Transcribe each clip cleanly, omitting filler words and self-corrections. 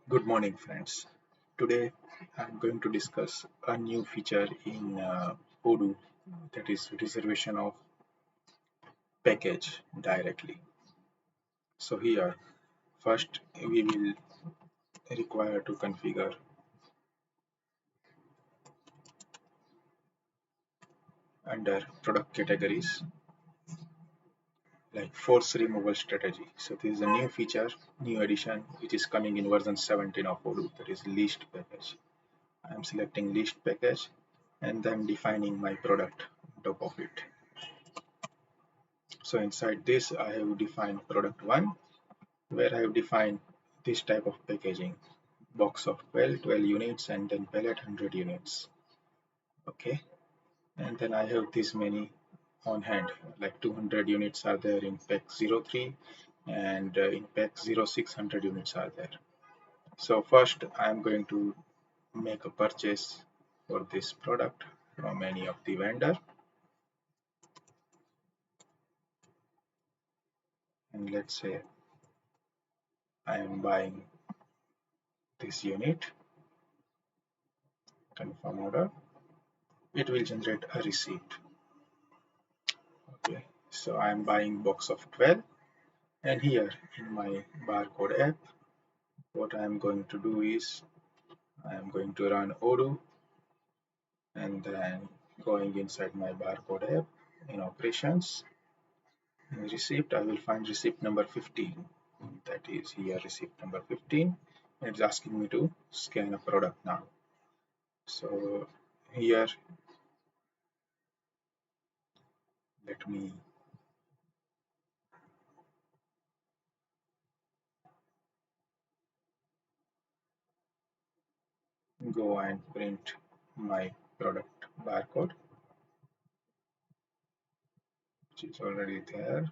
Good morning, friends. Today I'm going to discuss a new feature in Odoo, that is reservation of package directly. So here, first we will require to configure under product categories like force removal strategy. So this is a new feature, new addition, which is coming in version 17 of Odoo, that is list package. I'm selecting list package and then defining my product on top of it. So inside this, I have defined product 1, where I have defined this type of packaging: box of 12 units and then pallet 100 units. Okay, and then I have this many on hand, like 200 units are there in pack 03, and in pack 06 100 units are there. So first I am going to make a purchase for this product from any of the vendor, and let's say I am buying this unit. Confirm order. It will generate a receipt. Okay, so I am buying box of 12, and here in my barcode app, what I am going to do is I am going to run Odoo, and then going inside my barcode app in operations. In receipt, I will find receipt number 15. That is here receipt number 15. And it's asking me to scan a product now. So here, let me go and print my product barcode, which is already there.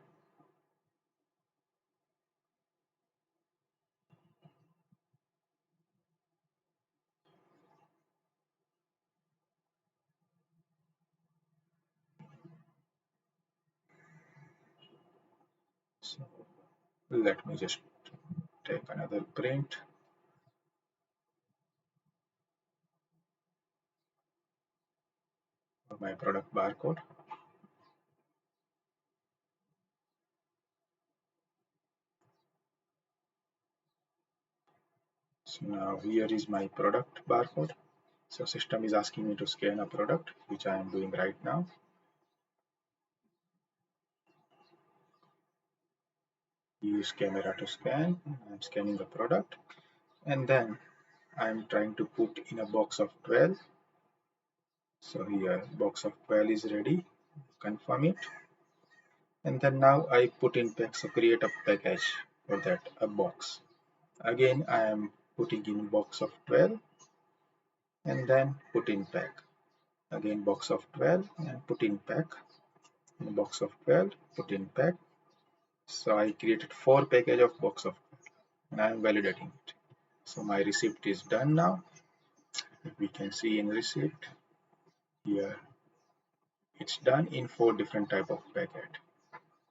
So let me just take another print of my product barcode. So now here is my product barcode. So system is asking me to scan a product, which I am doing right now. Use camera to scan. I'm scanning the product, and then I'm trying to put in a box of 12. So here box of 12 is ready. Confirm it, and then now I put in pack. So create a package for that, a box. Again I am putting in box of 12 and then put in pack. Again box of 12 and put in pack. Box of 12, put in pack. So I created 4 package of box of 12, and I am validating it. So my receipt is done now. We can see in receipt here it's done in 4 different type of packet.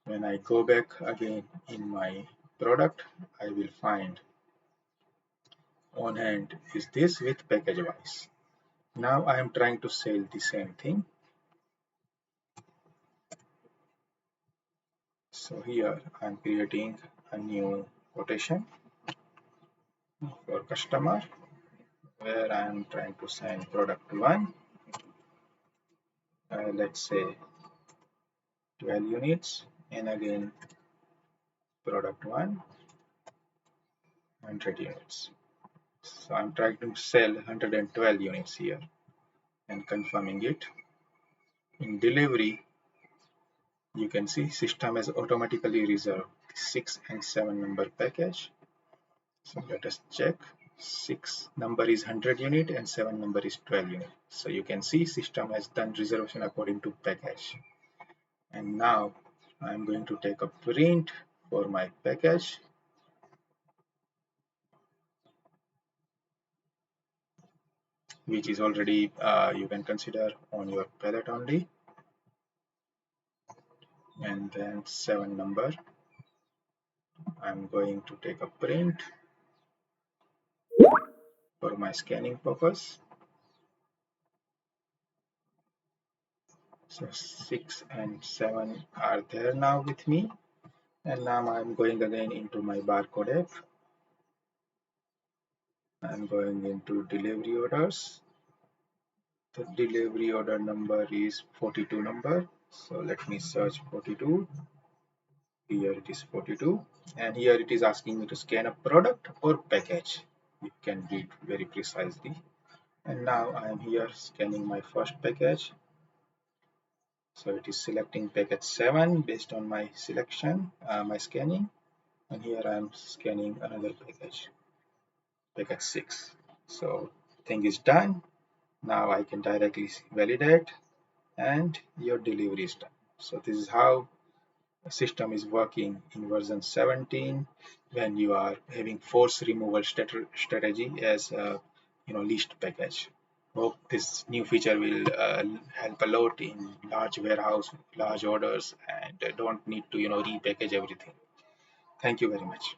When I go back again in my product, I will find on hand is this with package wise. Now I am trying to sell the same thing. So here I am creating a new quotation for customer, where I am trying to send product 1, let's say 12 units, and again product 1, 100 units. So I'm trying to sell 112 units here and confirming it. In delivery, you can see system has automatically reserved 6 and 7 number package. So let us check. 6 number is 100 unit and 7 number is 12 unit. So you can see system has done reservation according to package. And now I'm going to take a print for my package, which is already you can consider on your pallet only, and then 7 number. I'm going to take a print for my scanning purpose. So 6 and 7 are there now with me. And now I'm going again into my barcode app. I'm going into delivery orders. The delivery order number is 42 number. So let me search 42. Here it is 42. And here it is asking me to scan a product or package. You can read very precisely. And now I am here scanning my first package. So it is selecting package 7 based on my selection, my scanning. And here I am scanning another package 6. So thing is done. Now I can directly validate and your delivery is done. So this is how the system is working in version 17 when you are having force removal strategy as a least package. Hope this new feature will help a lot in large warehouse, large orders, and don't need to repackage everything. Thank you very much.